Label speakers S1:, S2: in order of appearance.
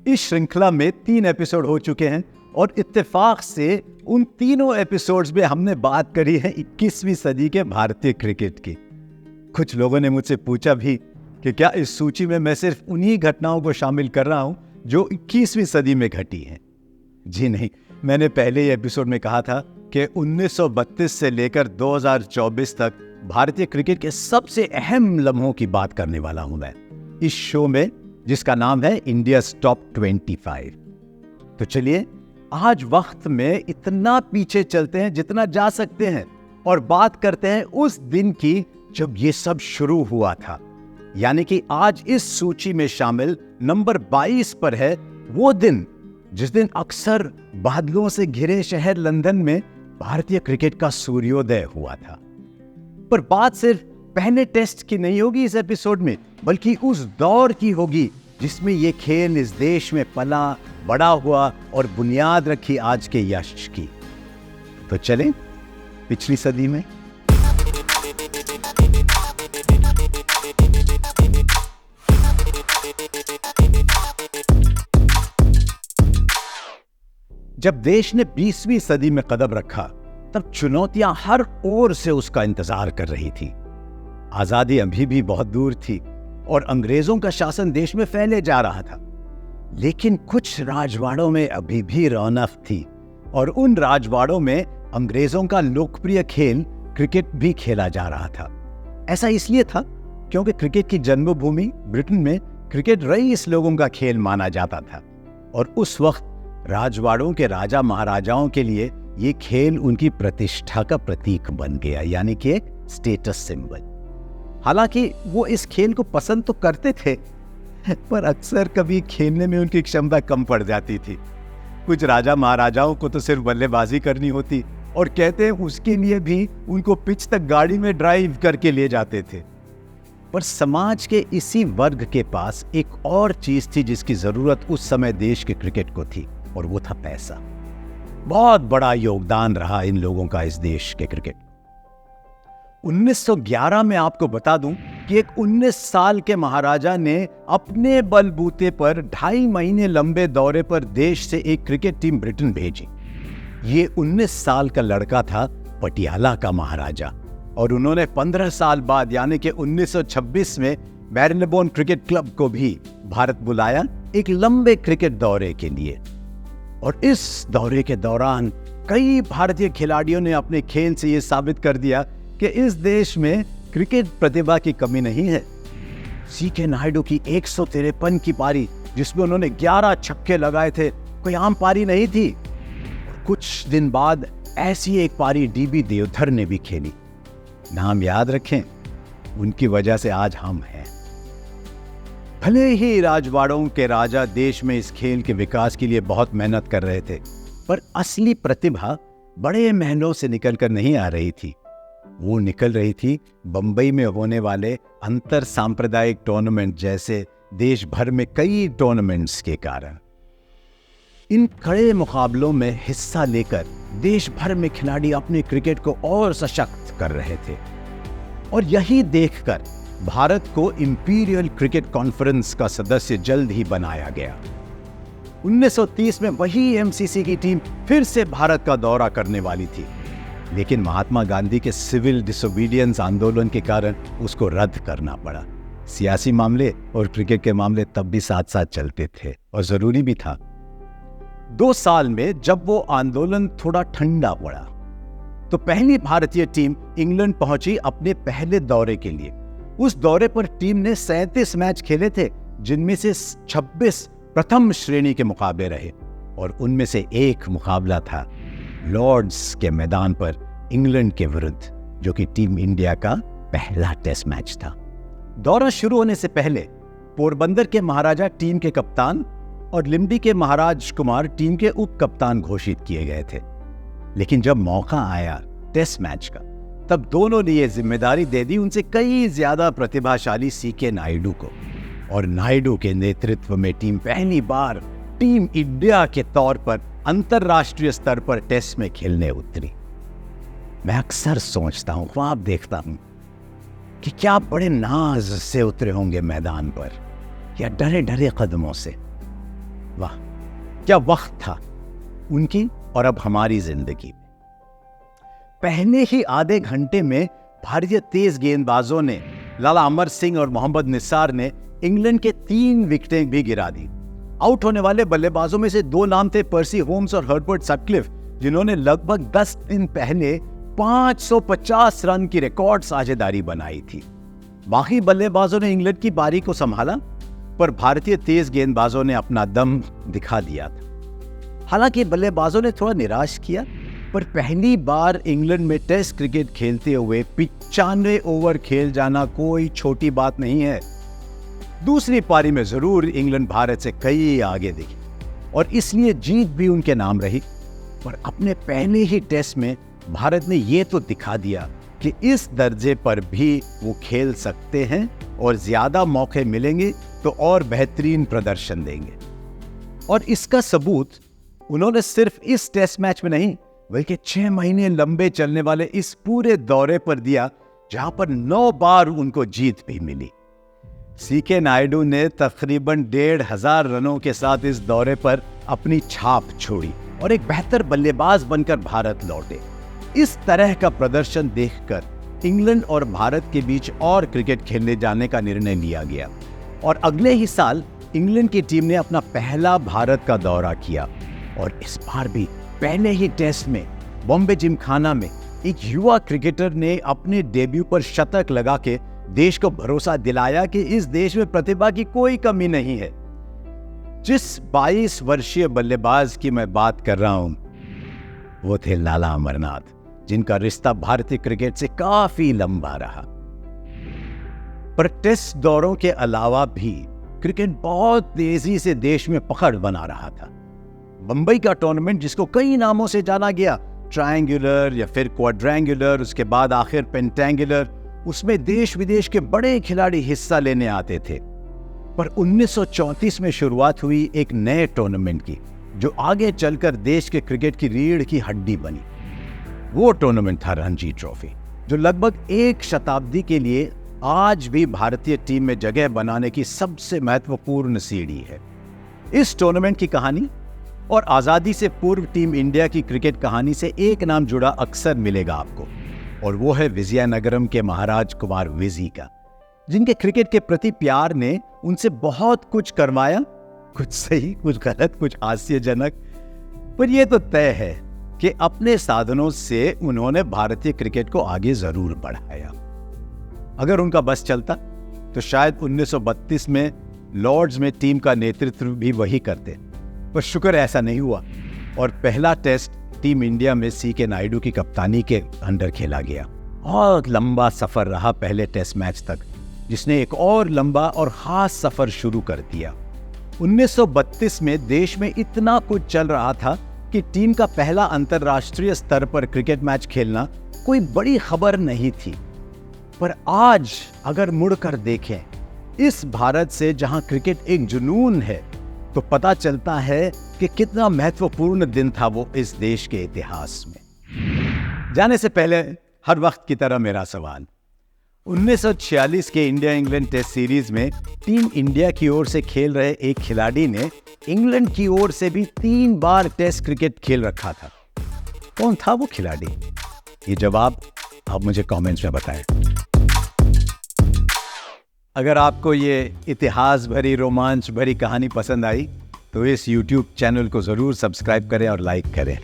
S1: इस श्रृंखला में 3 एपिसोड हो चुके हैं और इत्तेफाक से उन तीनों एपिसोड्स में हमने बात करी है 21वीं सदी के भारतीय क्रिकेट की। कुछ लोगों ने मुझसे पूछा भी कि क्या इस सूची में मैं सिर्फ उन्हीं घटनाओं को शामिल कर रहा हूं जो 21वीं सदी में घटी हैं। जी नहीं, मैंने पहले ही एपिसोड में कहा था कि 1932 से लेकर 2024 तक भारतीय क्रिकेट के सबसे अहम लम्हों की बात करने वाला हूं मैं इस शो में, जिसका नाम है इंडियाज़ टॉप 25। तो चलिए आज वक्त में इतना पीछे चलते हैं जितना जा सकते हैं और बात करते हैं उस दिन की जब ये सब शुरू हुआ था। यानी कि आज इस सूची में शामिल नंबर 22 पर है वो दिन जिस दिन अक्सर बादलों से घिरे शहर लंदन में भारतीय क्रिकेट का सूर्योदय हुआ था। पर बात सिर्फ पहले टेस्ट की नहीं होगी इस एपिसोड में, बल्कि उस दौर की होगी जिसमें ये खेल इस देश में पला, बड़ा हुआ और बुनियाद रखी आज के यश की। तो चलें पिछली सदी में। जब देश ने 20वीं सदी में कदम रखा तब चुनौतियां हर ओर से उसका इंतजार कर रही थी। आजादी अभी भी बहुत दूर थी और अंग्रेजों का शासन देश में फैले जा रहा था, लेकिन कुछ राजवाड़ों में अभी भी रौनक थी और उन राजवाड़ों में अंग्रेजों का लोकप्रिय खेल क्रिकेट भी खेला जा रहा था। ऐसा इसलिए था क्योंकि क्रिकेट की जन्मभूमि ब्रिटेन में क्रिकेट रईस लोगों का खेल माना जाता था और उस वक्त राजवाड़ों के राजा महाराजाओं के लिए ये खेल उनकी प्रतिष्ठा का प्रतीक बन गया, यानी कि एक स्टेटस सिंबल। हालांकि वो इस खेल को पसंद तो करते थे, पर अक्सर कभी खेलने में उनकी क्षमता कम पड़ जाती थी। कुछ राजा महाराजाओं को तो सिर्फ बल्लेबाजी करनी होती और कहते हैं उसके लिए भी उनको पिच तक गाड़ी में ड्राइव करके ले जाते थे। पर समाज के इसी वर्ग के पास एक और चीज थी जिसकी जरूरत उस समय देश के क्रिकेट को थी, और वो था पैसा। बहुत बड़ा योगदान रहा इन लोगों का इस देश के क्रिकेट। 1911 में आपको बता दूं कि एक 19 साल के महाराजा ने अपने बलबूते पर 2.5 महीने लंबे दौरे पर देश से एक क्रिकेट टीम ब्रिटेन भेजी। ये 19 साल का लड़का था पटियाला का महाराजा, और उन्होंने 15 साल बाद यानी कि 1926 में मैरीलेबोन क्रिकेट क्लब को भी भारत बुलाया एक लंबे क्रिकेट दौरे के लिए। और इस दौरे के दौरान कई भारतीय खिलाड़ियों ने अपने खेल से यह साबित कर दिया कि इस देश में क्रिकेट प्रतिभा की कमी नहीं है। सीके नायडू की 153 की पारी, जिसमें उन्होंने 11 छक्के लगाए थे, कोई आम पारी नहीं थी। कुछ दिन बाद ऐसी एक पारी डीबी देवधर ने भी खेली। नाम याद रखें, उनकी वजह से आज हम हैं। भले ही राजवाड़ों के राजा देश में इस खेल के विकास के लिए बहुत मेहनत कर रहे थे, पर असली प्रतिभा बड़े महीनों से निकलकर नहीं आ रही थी। वो निकल रही थी बंबई में होने वाले अंतर सांप्रदायिक टूर्नामेंट जैसे देश भर में कई टूर्नामेंट्स के कारण। इन कड़े मुकाबलों में हिस्सा लेकर देश भर में खिलाड़ी अपने क्रिकेट को और सशक्त कर रहे थे, और यही देखकर भारत को इंपीरियल क्रिकेट कॉन्फ्रेंस का सदस्य जल्द ही बनाया गया। 1930 में वही एमसीसी की टीम फिर से भारत का दौरा करने वाली थी, लेकिन महात्मा गांधी के सिविल डिसोबीडियंस आंदोलन के कारण उसको रद्द करना पड़ा। सियासी मामले और क्रिकेट के मामले तब भी साथ साथ चलते थे और जरूरी भी था। 2 साल में जब वो आंदोलन थोड़ा ठंडा पड़ा तो पहली भारतीय टीम इंग्लैंड पहुंची अपने पहले दौरे के लिए। उस दौरे पर टीम ने 37 मैच खेले थे, जिनमें से 26 प्रथम श्रेणी के मुकाबले रहे, और उनमें से एक मुकाबला था लॉर्ड्स के मैदान पर इंग्लैंड के विरुद्ध, जो कि टीम इंडिया का पहला टेस्ट मैच था। दौरा शुरू होने से पहले पोरबंदर के महाराजा टीम के कप्तान और लिम्डी के महाराज कुमार टीम के उप कप्तान घोषित किए गए थे, लेकिन जब मौका आया टेस्ट मैच का, तब दोनों ने यह जिम्मेदारी दे दी उनसे कई ज्यादा प्रतिभाशाली सीके नायडू को, और नायडू के नेतृत्व में टीम पहली बार टीम इंडिया के तौर पर अंतरराष्ट्रीय स्तर पर टेस्ट में खेलने उतरी। मैं अक्सर सोचता हूं, ख्वाब देखता हूं कि क्या बड़े नाज से उतरे होंगे मैदान पर, या डरे डरे कदमों से। वाह, क्या वक्त था उनकी और अब हमारी जिंदगी में। पहले ही आधे घंटे में भारतीय तेज गेंदबाजों ने, लाला अमर सिंह और मोहम्मद निसार ने, इंग्लैंड के 3 विकेटें भी गिरा दी। आउट होने वाले बल्लेबाजों में से 2 नाम थे पर्सी होम्स और हर्बर्ट सटक्लिफ, जिन्होंने लगभग 10 दिन पहले 550 रन की रिकॉर्ड साझेदारी बनाई थी। बाकी बल्लेबाजों ने इंग्लैंड की बारी को संभाला, पर भारतीय तेज गेंदबाजों ने अपना दम दिखा दिया था। हालांकि बल्लेबाजों ने थोड़ा निराश किया, पर पहली बार इंग्लैंड में टेस्ट क्रिकेट खेलते हुए 95 ओवर खेल जाना कोई छोटी बात नहीं है। दूसरी पारी में जरूर इंग्लैंड भारत से कई आगे दिखी और इसलिए जीत भी उनके नाम रही, पर अपने पहले ही टेस्ट में भारत ने ये तो दिखा दिया कि इस दर्जे पर भी वो खेल सकते हैं और ज्यादा मौके मिलेंगे तो और बेहतरीन प्रदर्शन देंगे। और इसका सबूत उन्होंने सिर्फ इस टेस्ट मैच में नहीं, बल्कि 6 महीने लंबे चलने वाले इस पूरे दौरे पर दिया, जहां पर 9 बार उनको जीत भी मिली। सीके नायडू ने तकरीबन 1,500 रनों के साथ इस दौरे पर अपनी छाप छोड़ी और एक बेहतर बल्लेबाज बनकर भारत लौटे। इस तरह का प्रदर्शन देखकर इंग्लैंड और भारत के बीच और क्रिकेट खेलने जाने का निर्णय लिया गया और अगले ही साल इंग्लैंड की टीम ने अपना पहला भारत का दौरा किया। और इस बार भी पहले ही टेस्ट में बॉम्बे जिमखाना में एक युवा क्रिकेटर ने अपने डेब्यू पर शतक लगा के देश को भरोसा दिलाया कि इस देश में प्रतिभा की कोई कमी नहीं है। जिस 22 वर्षीय बल्लेबाज की मैं बात कर रहा हूं, वो थे लाला अमरनाथ, जिनका रिश्ता भारतीय क्रिकेट से काफी लंबा रहा। पर टेस्ट दौरों के अलावा भी क्रिकेट बहुत तेजी से देश में पकड़ बना रहा था। बंबई का टूर्नामेंट, जिसको कई नामों से जाना गया, ट्रायंगुलर या फिर क्वाड्रेंगुलर, उसके बाद आखिर पेंटेंगुलर, उसमें देश विदेश के बड़े खिलाड़ी हिस्सा लेने आते थे। पर 1934 में शुरुआत हुई एक नए टूर्नामेंट की, जो आगे चलकर देश के क्रिकेट की रीढ़ की हड्डी बनी। वो टूर्नामेंट था रणजी ट्रॉफी, जो लगभग 1 शताब्दी के लिए आज भी भारतीय टीम में जगह बनाने की सबसे महत्वपूर्ण सीढ़ी है। इस टूर्नामेंट की कहानी और आजादी से पूर्व टीम इंडिया की क्रिकेट कहानी से एक नाम जुड़ा अक्सर मिलेगा आपको, और वो है विजयनगरम के महाराज कुमार विजी का, जिनके क्रिकेट के प्रति प्यार ने उनसे बहुत कुछ करवाया, कुछ सही, कुछ गलत, कुछ हास्यजनक, पर यह तो तय है कि अपने साधनों से उन्होंने भारतीय क्रिकेट को आगे जरूर बढ़ाया। अगर उनका बस चलता तो शायद 1932 में लॉर्ड्स में टीम का नेतृत्व भी वही करते, पर शुक्र ऐसा नहीं हुआ और पहला टेस्ट टीम इंडिया में सीके नायडू की कप्तानी के अंडर खेला गया। बहुत लंबा सफर रहा पहले टेस्ट मैच तक, जिसने एक और लंबा और खास सफर शुरू कर दिया। 1932 में देश में इतना कुछ चल रहा था कि टीम का पहला अंतर्राष्ट्रीय स्तर पर क्रिकेट मैच खेलना कोई बड़ी खबर नहीं थी। पर आज अगर मुड़कर देखें इस भारत से, जहां क्रिकेट एक जुनून है, तो पता चलता है कि कितना महत्वपूर्ण दिन था वो इस देश के इतिहास में। जाने से पहले हर वक्त की तरह मेरा सवाल, 1946 के इंडिया इंग्लैंड टेस्ट सीरीज में टीम इंडिया की ओर से खेल रहे एक खिलाड़ी ने इंग्लैंड की ओर से भी 3 बार टेस्ट क्रिकेट खेल रखा था। कौन था वो खिलाड़ी? ये जवाब आप मुझे कमेंट्स में बताएं। अगर आपको ये इतिहास भरी, रोमांच भरी कहानी पसंद आई तो इस YouTube चैनल को ज़रूर सब्सक्राइब करें और लाइक करें।